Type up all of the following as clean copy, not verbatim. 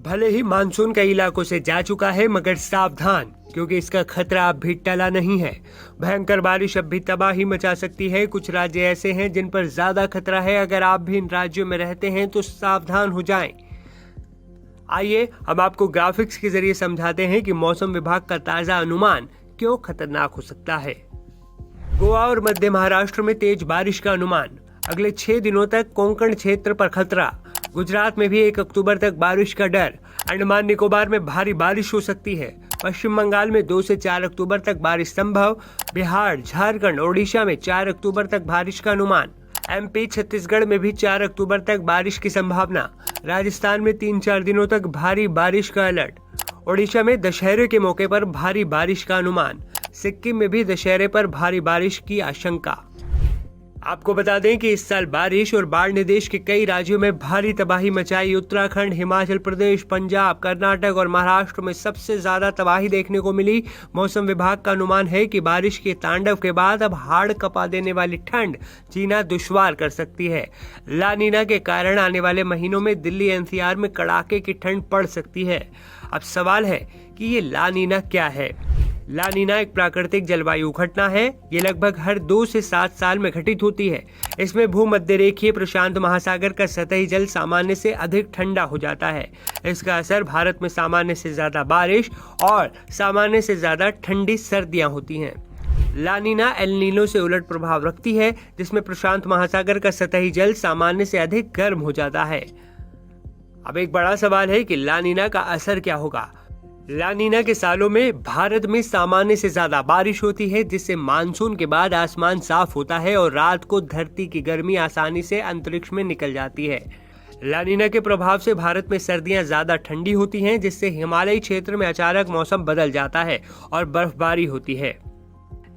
भले ही मानसून कई इलाकों से जा चुका है, मगर सावधान, क्योंकि इसका खतरा अब भी टला नहीं है। भयंकर बारिश अब भी तबाही मचा सकती है। कुछ राज्य ऐसे हैं जिन पर ज्यादा खतरा है। अगर आप भी इन राज्यों में रहते हैं तो सावधान हो जाएं। आइए हम आपको ग्राफिक्स के जरिए समझाते हैं कि मौसम विभाग का ताजा अनुमान क्यों खतरनाक हो सकता है। गोवा और मध्य महाराष्ट्र में तेज बारिश का अनुमान। अगले 6 दिनों तक कोंकण क्षेत्र पर खतरा। गुजरात में भी 1 अक्टूबर तक बारिश का डर। अंडमान निकोबार में भारी बारिश हो सकती है। पश्चिम बंगाल में 2 से 4 अक्टूबर तक बारिश संभव। बिहार, झारखंड, ओडिशा में 4 अक्टूबर तक बारिश का अनुमान। एमपी, छत्तीसगढ़ में भी 4 अक्टूबर तक बारिश की संभावना। राजस्थान में 3-4 दिनों तक भारी बारिश का अलर्ट। ओडिशा में दशहरे के मौके पर भारी बारिश का अनुमान। सिक्किम में भी दशहरे पर भारी बारिश की आशंका। आपको बता दें कि इस साल बारिश और बाढ़ ने देश के कई राज्यों में भारी तबाही मचाई। उत्तराखंड, हिमाचल प्रदेश, पंजाब, कर्नाटक और महाराष्ट्र में सबसे ज्यादा तबाही देखने को मिली। मौसम विभाग का अनुमान है कि बारिश के तांडव के बाद अब हाड़ कपा देने वाली ठंड जीना दुश्वार कर सकती है। ला नीना के कारण आने वाले महीनों में दिल्ली एनसीआर में कड़ाके की ठंड पड़ सकती है। अब सवाल है कि ये ला नीना क्या है। ला नीना एक प्राकृतिक जलवायु घटना है। ये लगभग हर 2 से 7 साल में घटित होती है। इसमें भूमध्य रेखीय प्रशांत महासागर का सतही जल सामान्य से अधिक ठंडा हो जाता है। इसका असर भारत में सामान्य से ज्यादा बारिश और सामान्य से ज्यादा ठंडी सर्दियां होती हैं। ला नीना एल नीनो से उलट प्रभाव रखती है, जिसमें प्रशांत महासागर का सतही जल सामान्य से अधिक गर्म हो जाता है। अब एक बड़ा सवाल है कि ला नीना का असर क्या होगा। ला नीना के सालों में भारत में सामान्य से ज्यादा बारिश होती है, जिससे मानसून के बाद आसमान साफ होता है और रात को धरती की गर्मी आसानी से अंतरिक्ष में निकल जाती है। ला नीना के प्रभाव से भारत में सर्दियां ज्यादा ठंडी होती हैं, जिससे हिमालयी क्षेत्र में अचानक मौसम बदल जाता है और बर्फबारी होती है।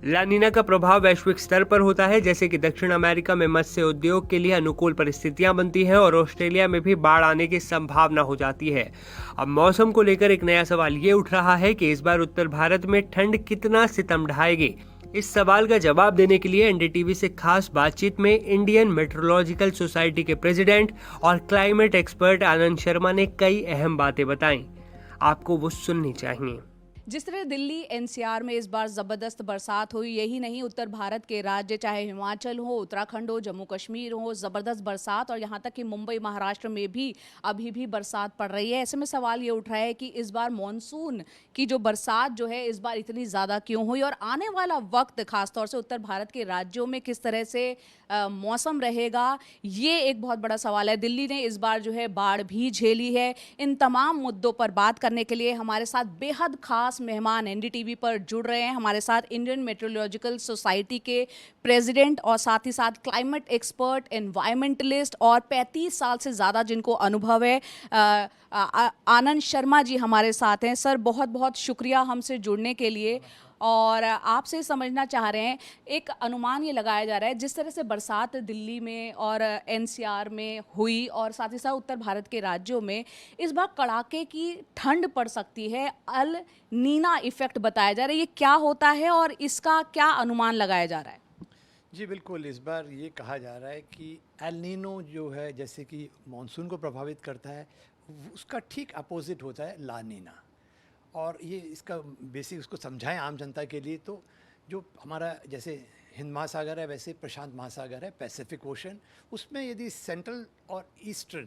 ला नीना का प्रभाव वैश्विक स्तर पर होता है, जैसे कि दक्षिण अमेरिका में मत्स्य उद्योग के लिए अनुकूल परिस्थितियां बनती हैं और ऑस्ट्रेलिया में भी बाढ़ आने की संभावना हो जाती है। अब मौसम को लेकर एक नया सवाल ये उठ रहा है कि इस बार उत्तर भारत में ठंड कितना सितम ढाएगी। इस सवाल का जवाब देने के लिए एनडीटीवी से खास बातचीत में इंडियन मेट्रोलॉजिकल सोसाइटी के प्रेसिडेंट और क्लाइमेट एक्सपर्ट आनंद शर्मा ने कई अहम बातें बताई। आपको वो सुननी चाहिए। जिस तरह दिल्ली एनसीआर में इस बार ज़बरदस्त बरसात हुई, यही नहीं उत्तर भारत के राज्य चाहे हिमाचल हो, उत्तराखंड हो, जम्मू कश्मीर हो, ज़बरदस्त बरसात, और यहाँ तक कि मुंबई महाराष्ट्र में भी अभी भी बरसात पड़ रही है। ऐसे में सवाल ये उठ रहा है कि इस बार मॉनसून की जो बरसात जो है इस बार इतनी ज़्यादा क्यों हुई, और आने वाला वक्त खासतौर से उत्तर भारत के राज्यों में किस तरह से मौसम रहेगा, ये एक बहुत बड़ा सवाल है। दिल्ली ने इस बार जो है बाढ़ भी झेली है। इन तमाम मुद्दों पर बात करने के लिए हमारे साथ बेहद खास मेहमान एनडीटीवी पर जुड़ रहे हैं। हमारे साथ इंडियन मेट्रोलॉजिकल सोसाइटी के प्रेसिडेंट और साथ ही साथ क्लाइमेट एक्सपर्ट, एनवायरमेंटलिस्ट और 35 साल से ज़्यादा जिनको अनुभव है, आनंद शर्मा जी हमारे साथ हैं। सर, बहुत बहुत शुक्रिया हमसे जुड़ने के लिए। और आपसे समझना चाह रहे हैं, एक अनुमान ये लगाया जा रहा है जिस तरह से बरसात दिल्ली में और एनसीआर में हुई और साथ ही साथ उत्तर भारत के राज्यों में इस बार कड़ाके की ठंड पड़ सकती है। अल नीना इफेक्ट बताया जा रहा है, ये क्या होता है और इसका क्या अनुमान लगाया जा रहा है? जी बिल्कुल, इस बार ये कहा जा रहा है कि एल नीनो जो है, जैसे कि मानसून को प्रभावित करता है, उसका ठीक अपोजिट होता है ला नीना। और ये इसका बेसिक उसको समझाएं आम जनता के लिए, तो जो हमारा जैसे हिंद महासागर है, वैसे प्रशांत महासागर है, पैसिफिक ओशन, उसमें यदि सेंट्रल और ईस्टर्न,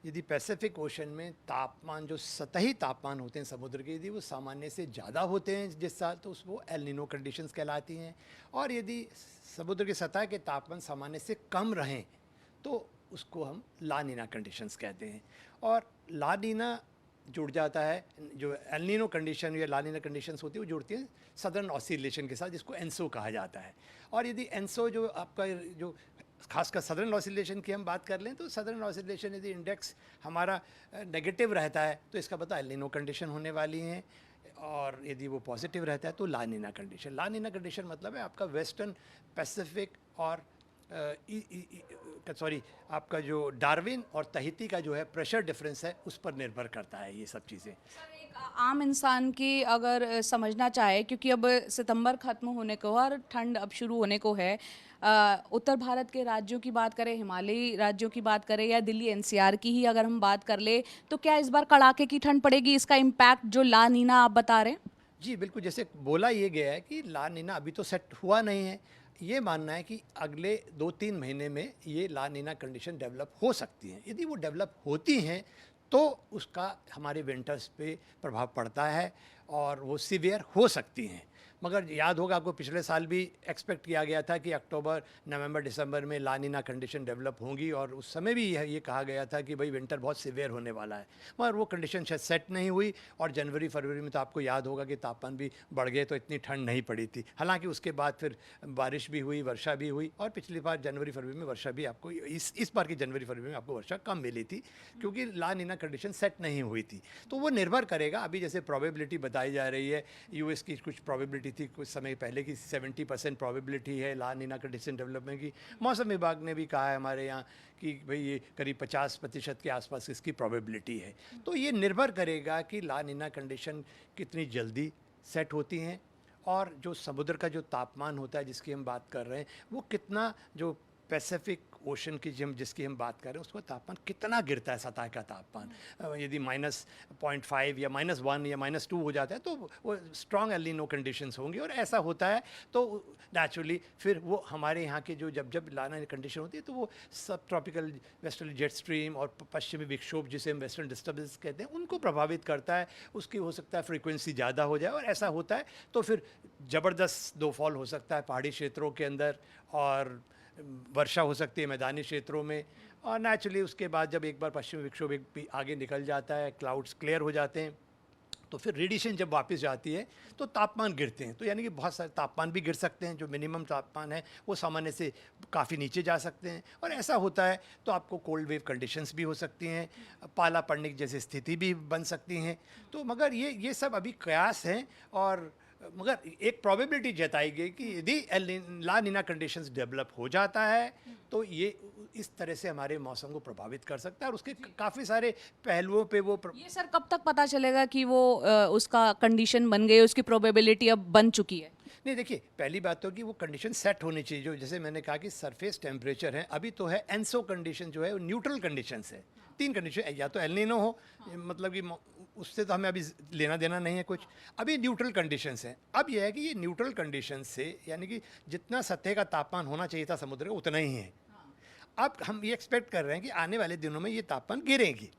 यदि पैसिफिक ओशन में तापमान, जो सतही तापमान होते हैं समुद्र के, यदि वो सामान्य से ज़्यादा होते हैं जिस साल, तो उसको एल नीनो कंडीशंस कहलाती हैं। और यदि समुद्र की सतह के तापमान सामान्य से कम रहें तो उसको हम ला नीना कंडीशंस कहते हैं। और ला नीना जुड़ जाता है, जो एल नीनो कंडीशन या ला नीना कंडीशंस होती है वो जुड़ती हैं सदर्न ऑसिलेशन के साथ, जिसको एनसो कहा जाता है। और यदि एनसो जो आपका जो खासकर सदर्न ऑसिलेशन की हम बात कर लें, तो सदर्न ऑसिलेशन यदि इंडेक्स हमारा नेगेटिव रहता है तो इसका पता एल नीनो कंडीशन होने वाली हैं, और यदि वो पॉजिटिव रहता है तो ला नीना कंडीशन। ला नीना कंडीशन मतलब है आपका वेस्टर्न पैसिफिक और सॉरी, आपका जो डार्विन और तहिती का जो है प्रेशर डिफरेंस है उस पर निर्भर करता है ये सब चीज़ें। सर, एक आम इंसान की अगर समझना चाहे, क्योंकि अब सितंबर खत्म होने को और ठंड अब शुरू होने को है, उत्तर भारत के राज्यों की बात करें, हिमालयी राज्यों की बात करें या दिल्ली एनसीआर की ही अगर हम बात कर ले, तो क्या इस बार कड़ाके की ठंड पड़ेगी? इसका इम्पैक्ट जो ला नीना आप बता रहे हैं? जी बिल्कुल, जैसे बोला ये गया है कि ला नीना अभी तो सेट हुआ नहीं है। ये मानना है कि अगले 2-3 महीने में ये ला नीना कंडीशन डेवलप हो सकती हैं। यदि वो डेवलप होती हैं तो उसका हमारे विंटर्स पे प्रभाव पड़ता है और वो सीवियर हो सकती हैं। मगर याद होगा आपको, पिछले साल भी एक्सपेक्ट किया गया था कि अक्टूबर, नवंबर, दिसंबर में ला नीना कंडीशन डेवलप होंगी और उस समय भी ये कहा गया था कि भाई विंटर बहुत सीवियर होने वाला है। मगर वो कंडीशन शायद सेट नहीं हुई और जनवरी फरवरी में तो आपको याद होगा कि तापमान भी बढ़ गए, तो इतनी ठंड नहीं पड़ी थी। हालांकि उसके बाद फिर बारिश भी हुई, वर्षा भी हुई और पिछली बार जनवरी फरवरी में वर्षा भी आपको, इस बार की जनवरी फरवरी में आपको वर्षा कम मिली थी क्योंकि ला नीना कंडीशन सेट नहीं हुई थी। तो वो निर्भर करेगा। अभी जैसे प्रोबेबिलिटी बताई जा रही है, यूएस की कुछ प्रोबेबिलिटी थी कुछ समय पहले की 70% प्रोबेबिलिटी है ला नीना कंडीशन डेवलपमेंट की। मौसम विभाग ने भी कहा है हमारे यहाँ कि भाई ये करीब 50% के आसपास इसकी प्रोबेबिलिटी है। तो ये निर्भर करेगा कि ला नीना कंडीशन कितनी जल्दी सेट होती हैं और जो समुद्र का जो तापमान होता है जिसकी हम बात कर रहे हैं, वो कितना, जो पैसिफिक ओशन की जिसकी हम बात कर रहे हैं, उसका तापमान कितना गिरता है, सतह का तापमान। यदि -0.5 या -1 या -2 हो जाता है तो वो स्ट्रॉन्ग एल नीनो कंडीशंस होंगी और ऐसा होता है तो नेचुरली फिर वो हमारे यहाँ के जो जब लाना कंडीशन होती है तो वो सब ट्रॉपिकल वेस्टर्न जेट स्ट्रीम और पश्चिमी विक्षोभ जिसे हम वेस्टर्न डिस्टर्बेंस कहते हैं उनको प्रभावित करता है। उसकी हो सकता है फ्रीक्वेंसी ज़्यादा हो जाए और ऐसा होता है तो फिर ज़बरदस्त दोफॉल हो सकता है पहाड़ी क्षेत्रों के अंदर और वर्षा हो सकती है मैदानी क्षेत्रों में। और नेचुरली उसके बाद जब एक बार पश्चिमी विक्षोभ एक आगे निकल जाता है, क्लाउड्स क्लियर हो जाते हैं, तो फिर रेडिएशन जब वापस जाती है तो तापमान गिरते हैं। तो यानी कि बहुत सारे तापमान भी गिर सकते हैं। जो मिनिमम तापमान है वो सामान्य से काफ़ी नीचे जा सकते हैं और ऐसा होता है तो आपको कोल्ड वेव कंडीशंस भी हो सकती हैं, पाला पड़ने की जैसी स्थिति भी बन सकती हैं। तो मगर ये सब अभी कयास हैं और मगर एक प्रोबेबिलिटी जताई गई कि यदि ला नीना कंडीशंस डेवलप हो जाता है तो ये इस तरह से हमारे मौसम को प्रभावित कर सकता है और उसके काफ़ी सारे पहलुओं पे वो ये सर कब तक पता चलेगा कि वो उसका कंडीशन बन गई, उसकी प्रोबेबिलिटी अब बन चुकी है? नहीं, देखिए पहली बात तो कि वो कंडीशन सेट होनी चाहिए। जो जैसे मैंने कहा कि सरफेस टेम्परेचर है, अभी तो है एनसो कंडीशन जो है वो न्यूट्रल कंडीशंस है। 3 कंडीशन, या तो एल नीनो हो, मतलब कि उससे तो हमें अभी लेना देना नहीं है कुछ। अभी न्यूट्रल कंडीशंस हैं। अब यह है कि ये न्यूट्रल कंडीशन से यानी कि जितना सतह का तापमान होना चाहिए था समुद्र का उतना ही है। अब हम ये एक्सपेक्ट कर रहे हैं कि आने वाले दिनों में ये तापमान गिरेगी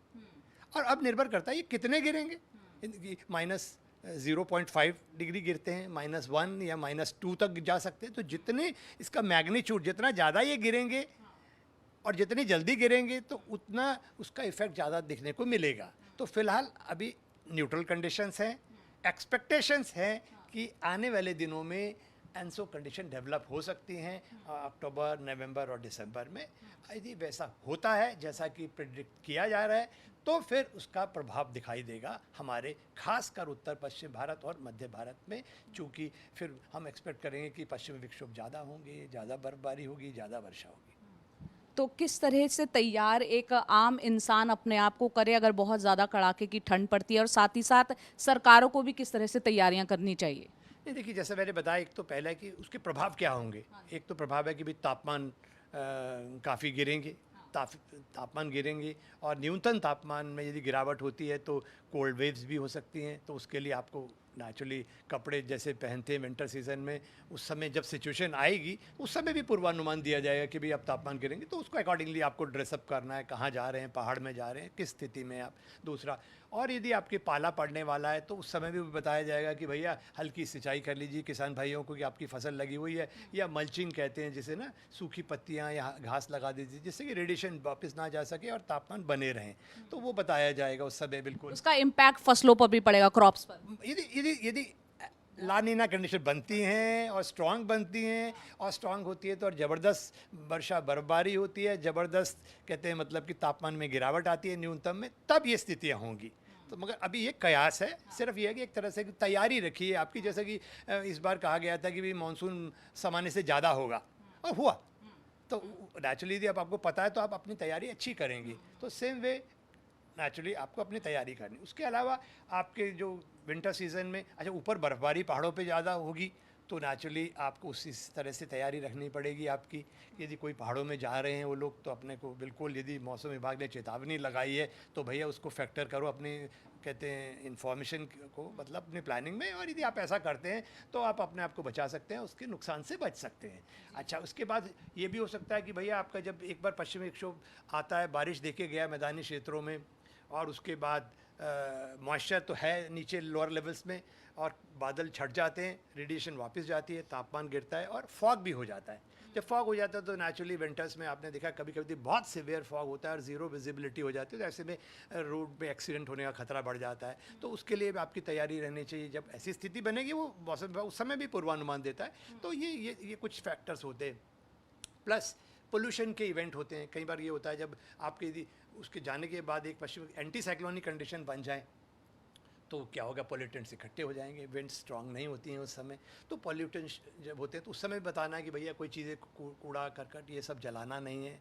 और अब निर्भर करता है ये कितने गिरेंगे। -0.5 डिग्री गिरते हैं, -1 या -2 तक जा सकते हैं। तो जितने इसका मैग्नीट्यूड, जितना ज़्यादा ये गिरेंगे और जितनी जल्दी गिरेंगे तो उतना उसका इफेक्ट ज़्यादा दिखने को मिलेगा। तो फिलहाल अभी न्यूट्रल कंडीशंस हैं। एक्सपेक्टेशंस हैं कि आने वाले दिनों में एनसो कंडीशन डेवलप हो सकती हैं अक्टूबर, नवंबर और दिसंबर में। यदि वैसा होता है जैसा कि प्रेडिक्ट किया जा रहा है तो फिर उसका प्रभाव दिखाई देगा हमारे खासकर उत्तर पश्चिम भारत और मध्य भारत में। चूँकि फिर हम एक्सपेक्ट करेंगे कि पश्चिमी विक्षोभ ज़्यादा होंगे, ज़्यादा बर्फबारी होगी, ज़्यादा वर्षा होगी। तो किस तरह से तैयार एक आम इंसान अपने आप को करे अगर बहुत ज़्यादा कड़ाके की ठंड पड़ती है, और साथ ही साथ सरकारों को भी किस तरह से तैयारियां करनी चाहिए? नहीं, देखिए जैसे मैंने बताया, एक तो पहला है कि उसके प्रभाव क्या होंगे। एक तो प्रभाव है कि भाई तापमान काफ़ी गिरेंगे, तापमान गिरेंगे और न्यूनतम तापमान में यदि गिरावट होती है तो कोल्ड वेव्स भी हो सकती हैं। तो उसके लिए आपको नेचुरली कपड़े जैसे पहनते हैं विंटर सीजन में, उस समय जब सिचुएशन आएगी उस समय भी पूर्वानुमान दिया जाएगा कि भाई अब तापमान गिरेंगे तो उसको अकॉर्डिंगली आपको ड्रेसअप करना है, कहाँ जा रहे हैं, पहाड़ में जा रहे हैं, किस स्थिति में आप। दूसरा, और यदि आपके पाला पड़ने वाला है तो उस समय भी बताया जाएगा कि भैया हल्की सिंचाई कर लीजिए किसान भाइयों को कि आपकी फसल लगी हुई है, या मल्चिंग कहते हैं जिसे ना, सूखी पत्तियाँ या घास लगा दीजिए जिससे कि रेडिएशन वापस ना जा सके और तापमान बने रहें। तो वो बताया जाएगा उस समय बिल्कुल। उसका इम्पैक्ट फसलों पर भी पड़ेगा, क्रॉप्स पर। यदि ला नीना कंडीशन बनती हैं और स्ट्रांग बनती हैं और स्ट्रांग होती है तो और ज़बरदस्त वर्षा बर्फबारी होती है, ज़बरदस्त कहते हैं मतलब कि तापमान में गिरावट आती है न्यूनतम में, तब ये स्थितियाँ होंगी। तो मगर अभी ये कयास है, सिर्फ ये है कि एक तरह से तैयारी रखिए आपकी। जैसे कि इस बार कहा गया था कि भी मानसून सामान्य से ज़्यादा होगा और हुआ, तो नेचुरली यदि अब आपको पता है तो आप अपनी तैयारी अच्छी करेंगी। तो सेम वे नेचुरली आपको अपनी तैयारी करनी। उसके अलावा आपके जो विंटर सीजन में अच्छा ऊपर बर्फ़बारी पहाड़ों पे ज़्यादा होगी तो नेचुरली आपको उसी तरह से तैयारी रखनी पड़ेगी आपकी। यदि कोई पहाड़ों में जा रहे हैं वो लोग तो अपने को बिल्कुल, यदि मौसम विभाग ने चेतावनी लगाई है तो भैया उसको फैक्टर करो अपनी कहते हैं इन्फॉर्मेशन को, मतलब अपनी प्लानिंग में। और यदि आप ऐसा करते हैं तो आप अपने आप को बचा सकते हैं, उसके नुकसान से बच सकते हैं। अच्छा, उसके बाद ये भी हो सकता है कि भैया आपका जब एक बार पश्चिमी विक्षोभ आता है, बारिश देके गया मैदानी क्षेत्रों में, और उसके बाद मॉइस्चर तो है नीचे लोअर लेवल्स में, और बादल छट जाते हैं, रेडिएशन वापस जाती है, तापमान गिरता है और फॉग भी हो जाता है। जब फॉग हो जाता है तो नेचुरली विंटर्स में आपने देखा कभी कभी बहुत सिवियर फॉग होता है और ज़ीरो विजिबिलिटी हो जाती है, तो ऐसे में रोड पे एक्सीडेंट होने का खतरा बढ़ जाता है। तो उसके लिए भी आपकी तैयारी रहनी चाहिए। जब ऐसी स्थिति बनेगी वो मौसम विभाग उस समय भी पूर्वानुमान देता है। तो ये कुछ फैक्टर्स होते हैं। प्लस पोल्यूशन के इवेंट होते हैं। कई बार ये होता है जब आपके यदि उसके जाने के बाद एक पश्चिम एंटी साइक्लोनिक कंडीशन बन जाए तो क्या होगा, पॉल्यूटेंट्स इकट्ठे हो जाएंगे, विंड स्ट्रांग नहीं होती हैं उस समय। तो पॉल्यूटेंट्स जब होते हैं तो उस समय बताना है कि भैया कोई चीज़ें कूड़ा करकट ये सब जलाना नहीं है।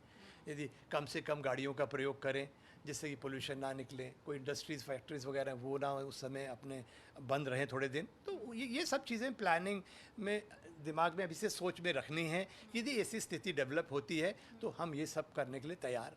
यदि कम से कम गाड़ियों का प्रयोग करें जिससे कि पोल्यूशन ना निकले, कोई इंडस्ट्रीज़ फैक्ट्रीज़ वगैरह वो ना उस समय अपने बंद रहें थोड़े दिन। तो ये सब चीज़ें प्लानिंग में दिमाग में अभी से सोच में रखनी है। यदि ऐसी स्थिति डेवलप होती है तो हम ये सब करने के लिए तैयार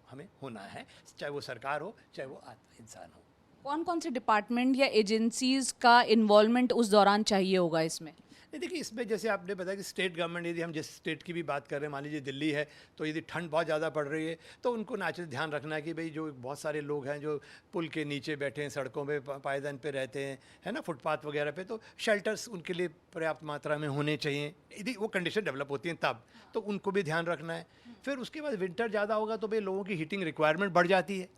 हमें होना है, चाहे वो सरकार हो चाहे वो इंसान हो। कौन कौन से डिपार्टमेंट या एजेंसीज का इन्वॉल्वमेंट उस दौरान चाहिए होगा इसमें? नहीं, देखिए इसमें जैसे आपने बताया कि स्टेट गवर्नमेंट, यदि हम जिस स्टेट की भी बात कर रहे हैं, मान लीजिए दिल्ली है, तो यदि ठंड बहुत ज़्यादा पड़ रही है तो उनको नेचुरली ध्यान रखना है कि भाई जो बहुत सारे लोग हैं जो पुल के नीचे बैठे हैं, सड़कों पे पायदान पे रहते हैं, है ना, फुटपाथ वगैरह पे, तो शेल्टर्स उनके लिए पर्याप्त मात्रा में होने चाहिए। यदि वो कंडीशन डेवलप होती हैं तब तो उनको भी ध्यान रखना है। फिर उसके बाद विंटर ज़्यादा होगा तो भाई लोगों की हीटिंग रिक्वायरमेंट बढ़ जाती है,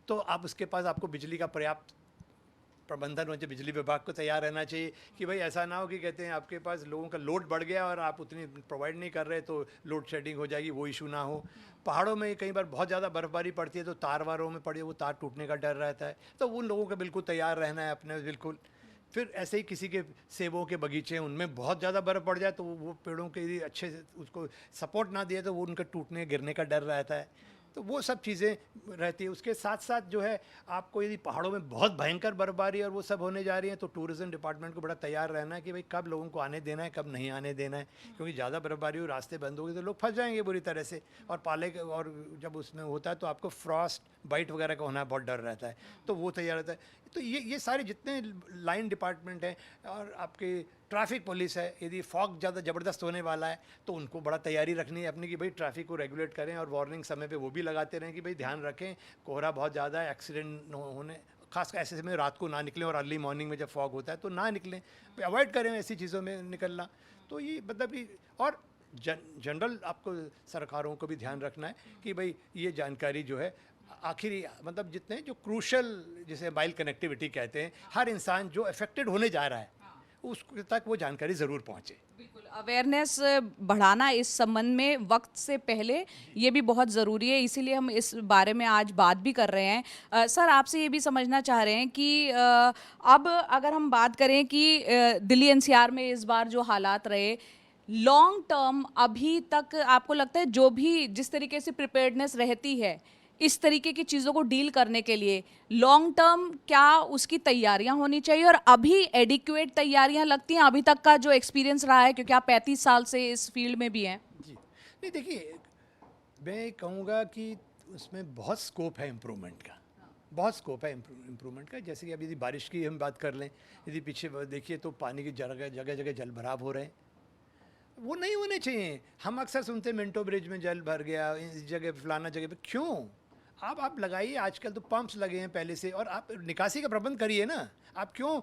तो आप उसके पास आपको बिजली का पर्याप्त प्रबंधन हो, बिजली विभाग को तैयार रहना चाहिए कि भाई ऐसा ना हो कि कहते हैं आपके पास लोगों का लोड बढ़ गया और आप उतनी प्रोवाइड नहीं कर रहे तो लोड शेडिंग हो जाएगी, वो इशू ना हो। पहाड़ों में कई बार बहुत ज़्यादा बर्फबारी पड़ती है तो तार वारों में पड़ी वो तार टूटने का डर रहता है, तो उन लोगों का बिल्कुल तैयार रहना है अपने बिल्कुल। फिर ऐसे ही किसी के सेबों के बगीचे हैं उनमें बहुत ज़्यादा बर्फ़ पड़ जाए तो वो पेड़ों के यदि अच्छे से उसको सपोर्ट ना दिए तो वो उनका टूटने गिरने का डर रहता है। तो वो सब चीज़ें रहती है। उसके साथ साथ जो है आपको यदि पहाड़ों में बहुत भयंकर बर्फबारी और वो सब होने जा रही है तो टूरिज़्म डिपार्टमेंट को बड़ा तैयार रहना है कि भाई कब लोगों को आने देना है, कब नहीं आने देना है, क्योंकि ज़्यादा बर्फबारी हो, रास्ते बंद हो गए तो लोग फंस जाएंगे बुरी तरह से। और और जब उसमें होता है तो आपको फ्रॉस्ट बाइट वगैरह का होना बहुत डर रहता है, तो वो तैयार रहता है। तो ये सारे जितने लाइन डिपार्टमेंट हैं और आपके ट्रैफिक पुलिस है, यदि फॉग ज़्यादा ज़बरदस्त होने वाला है तो उनको बड़ा तैयारी रखनी है अपनी कि भाई ट्रैफिक को रेगुलेट करें और वार्निंग समय पे वो भी लगाते रहें कि भाई ध्यान रखें, कोहरा बहुत ज़्यादा है, एक्सीडेंट होने, खासकर ऐसे समय रात को ना निकलें और अर्ली मॉर्निंग में जब फॉग होता है तो ना निकलें, अवॉइड करें ऐसी चीज़ों में निकलना। तो ये मतलब कि और जनरल आपको सरकारों को भी ध्यान रखना है कि भाई ये जानकारी जो है आखिरी मतलब जितने जो क्रूशल जिसे मोबाइल कनेक्टिविटी कहते हैं, हर इंसान जो अफेक्टेड होने जा रहा है उस तक वो जानकारी ज़रूर पहुँचे। बिल्कुल, अवेयरनेस बढ़ाना इस संबंध में वक्त से पहले ये भी बहुत ज़रूरी है, इसीलिए हम इस बारे में आज बात भी कर रहे हैं। सर, आपसे ये भी समझना चाह रहे हैं कि अब अगर हम बात करें कि दिल्ली एनसीआर में इस बार जो हालात रहे, लॉन्ग टर्म अभी तक आपको लगता है जो भी जिस तरीके से प्रिपेयर्डनेस रहती है इस तरीके की चीज़ों को डील करने के लिए लॉन्ग टर्म क्या उसकी तैयारियां होनी चाहिए, और अभी एडिक्वेट तैयारियां लगती हैं अभी तक का जो एक्सपीरियंस रहा है, क्योंकि आप 35 साल से इस फील्ड में भी हैं? जी नहीं, देखिए मैं कहूँगा कि उसमें बहुत स्कोप है इम्प्रूवमेंट का, बहुत स्कोप है इम्प्रूवमेंट का। जैसे कि अभी यदि बारिश की हम बात कर लें, यदि पीछे देखिए तो पानी की जगह जगह जल भराव हो रहे हैं, वो नहीं होने चाहिए। हम अक्सर सुनते हैं मिंटो ब्रिज में जल भर गया, इस जगह फलाना जगह पे, क्यों? आप लगाइए, आजकल तो पंप्स लगे हैं पहले से, और आप निकासी का प्रबंध करिए ना। आप क्यों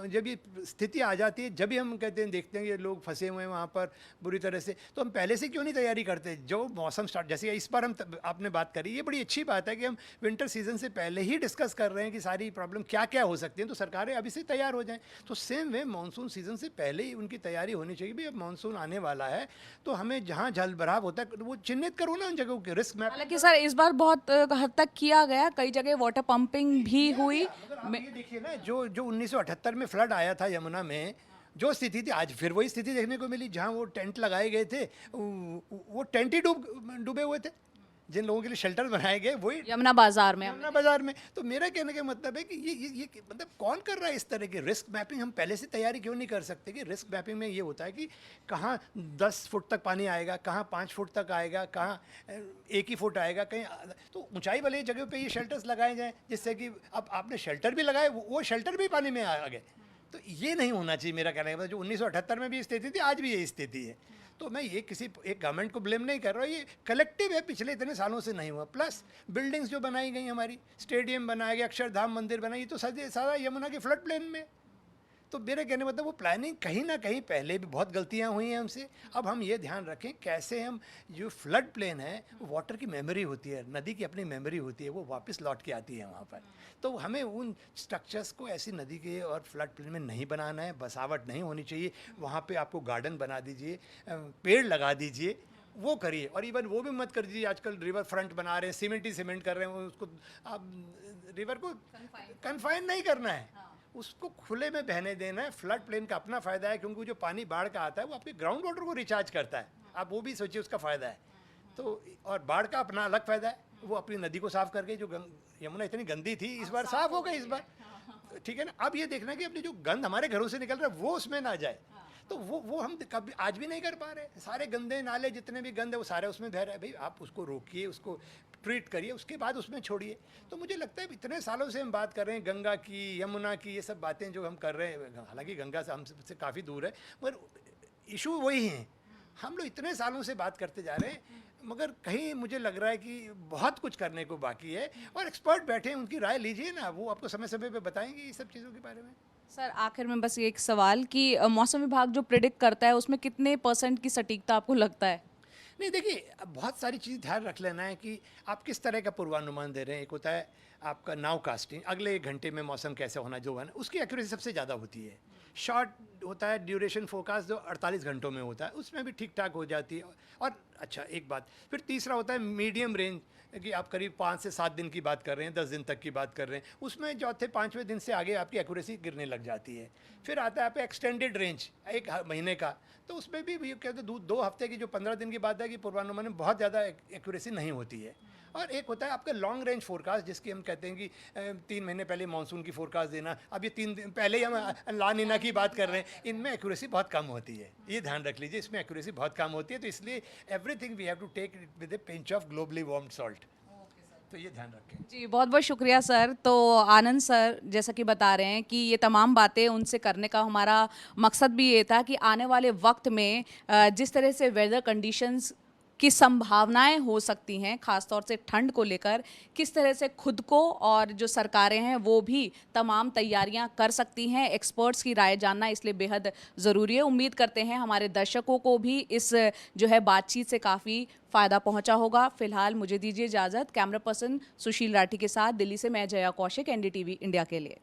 जब ये स्थिति आ जाती है, जब भी हम कहते हैं देखते हैं ये लोग फंसे हुए हैं वहाँ पर बुरी तरह से, तो हम पहले से क्यों नहीं तैयारी करते? जो मौसम स्टार्ट, जैसे इस बार आपने बात करी, ये बड़ी अच्छी बात है कि हम विंटर सीजन से पहले ही डिस्कस कर रहे हैं कि सारी प्रॉब्लम क्या क्या हो सकती हैं, तो सरकारें अभी से तैयार हो जाएँ। तो सेम वे मानसून सीजन से पहले ही उनकी तैयारी होनी चाहिए। भाई अब मानसून आने वाला है तो हमें जहाँ जल भराव होता है वो चिन्हित करो ना उन जगहों के रिस्क मैप। हालांकि सर इस बार बहुत हद तक किया गया, कई जगह वाटर पंपिंग भी हुई। ये देखिए ना, जो 1978 में फ्लड आया था यमुना में, जो स्थिति थी आज फिर वही स्थिति देखने को मिली, जहाँ वो टेंट लगाए गए थे वो टेंट ही डूबे हुए थे। जिन लोगों के लिए शेल्टर बनाए गए वही यमुना बाजार में यमुना बाजार में। तो मेरा कहने का मतलब है कि ये मतलब कौन कर रहा है इस तरह की रिस्क मैपिंग? हम पहले से तैयारी क्यों नहीं कर सकते? कि रिस्क मैपिंग में ये होता है कि कहाँ 10 फुट तक पानी आएगा, कहाँ 5 फुट तक आएगा, कहाँ 1 ही फुट आएगा, कहीं तो ऊंचाई वाली जगह पे ये शेल्टर्स लगाए जाएँ, जिससे कि अब आपने शेल्टर भी लगाए, वो शेल्टर भी पानी में आ गए। तो ये नहीं होना चाहिए मेरा कहने का मतलब। जो 1978 में भी स्थिति थी, आज भी यही स्थिति है। तो मैं ये किसी एक गवर्नमेंट को ब्लेम नहीं कर रहा हूँ, ये कलेक्टिव है, पिछले इतने सालों से नहीं हुआ। प्लस बिल्डिंग्स जो बनाई गई, हमारी स्टेडियम बनाया गया, अक्षरधाम मंदिर बनाई, ये तो सारा यमुना के फ्लड प्लेन में। तो मेरे कहने मतलब वो प्लानिंग कहीं ना कहीं पहले भी बहुत गलतियां हुई हैं हमसे। अब हम ये ध्यान रखें कैसे हम जो फ्लड प्लेन है, वाटर की मेमोरी होती है, नदी की अपनी मेमोरी होती है, वो वापस लौट के आती है वहाँ पर। तो हमें उन स्ट्रक्चर्स को ऐसी नदी के और फ्लड प्लेन में नहीं बनाना है, बसावट नहीं होनी चाहिए। वहाँ पे आपको गार्डन बना दीजिए, पेड़ लगा दीजिए, वो करिए। और इवन वो भी मत कर दीजिए, आजकल रिवर फ्रंट बना रहे हैं, सीमेंट कर रहे हैं, उसको आप रिवर को कन्फाइन नहीं करना है, उसको खुले में बहने देना है। फ्लड प्लेन का अपना फ़ायदा है, क्योंकि जो पानी बाढ़ का आता है वो आपके ग्राउंड वाटर को रिचार्ज करता है। आप वो भी सोचिए, उसका फ़ायदा है। तो और बाढ़ का अपना अलग फ़ायदा है, वो अपनी नदी को साफ़ करके, जो यमुना इतनी गंदी थी इस बार साफ़ हो गई इस बार, ठीक है ना। अब ये देखना कि अपनी जो गंद हमारे घरों से निकल रहा है वो उसमें ना जाए। तो वो हम कभी आज भी नहीं कर पा रहे। सारे गंदे नाले जितने भी गंद है वो सारे उसमें बह रहे हैं। भाई आप उसको रोकिए, उसको ट्रीट करिए, उसके बाद उसमें छोड़िए। तो मुझे लगता है इतने सालों से हम बात कर रहे हैं गंगा की, यमुना की, ये सब बातें जो हम कर रहे हैं, हालांकि गंगा से हमसे काफ़ी दूर है, मगर इशू वही हैं। हम लोग इतने सालों से बात करते जा रहे हैं, मगर कहीं मुझे लग रहा है कि बहुत कुछ करने को बाकी है। और एक्सपर्ट बैठे हैं, उनकी राय लीजिए ना, वो आपको समय समय पे बताएंगे ये सब चीज़ों के बारे में। सर आखिर में बस एक सवाल कि मौसम विभाग जो प्रिडिक्ट करता है उसमें कितने % की सटीकता आपको लगता है? नहीं देखिए, अब बहुत सारी चीज़ ध्यान रख लेना है कि आप किस तरह का पूर्वानुमान दे रहे हैं। एक होता है आपका नाउ कास्टिंग, अगले 1 घंटे में मौसम कैसे होना, जो है उसकी एक्यूरेसी सबसे ज़्यादा होती है। शॉर्ट होता है ड्यूरेशन फोरकास्ट, जो 48 घंटों में होता है, उसमें भी ठीक ठाक हो जाती है। और अच्छा एक बात, फिर तीसरा होता है मीडियम रेंज, कि आप करीब 5 से 7 दिन की बात कर रहे हैं, 10 दिन तक की बात कर रहे हैं, उसमें चौथे 5वें दिन से आगे आपकी एक्यूरेसी गिरने लग जाती है। फिर आता है आप एक्सटेंडेड रेंज 1 महीने का, तो उसमें भी कहते हैं 2 हफ्ते की, जो 15 दिन की बात है, कि पूर्वानुमान में बहुत ज़्यादा एक्यूरेसी नहीं होती है। और एक होता है आपका लॉन्ग रेंज फोरकास्ट, जिसकी हम कहते हैं कि 3 महीने पहले मानसून की फोरकास्ट देना। अब ये 3 दिन पहले ही हम ला नीना की बात कर रहे हैं, इनमें एक्यूरेसी बहुत कम होती है। ये ध्यान रख लीजिए, इसमें एक्यूरेसी बहुत कम होती है। तो इसलिए everything we have to take with a pinch of globally warmed salt. तो ये ध्यान रखें। जी बहुत बहुत शुक्रिया सर। तो आनंद सर जैसा कि बता रहे हैं कि ये तमाम बातें उनसे करने का हमारा मकसद भी ये था कि आने वाले वक्त में जिस तरह से वेदर कंडीशंस की संभावनाएं हो सकती हैं, खासतौर से ठंड को लेकर, किस तरह से खुद को और जो सरकारें हैं वो भी तमाम तैयारियां कर सकती हैं। एक्सपर्ट्स की राय जानना इसलिए बेहद ज़रूरी है। उम्मीद करते हैं हमारे दर्शकों को भी इस जो है बातचीत से काफ़ी फ़ायदा पहुंचा होगा। फिलहाल मुझे दीजिए इजाज़त। कैमरा पर्सन सुशील राठी के साथ दिल्ली से मैं जया कौशिक, NDTV इंडिया के लिए।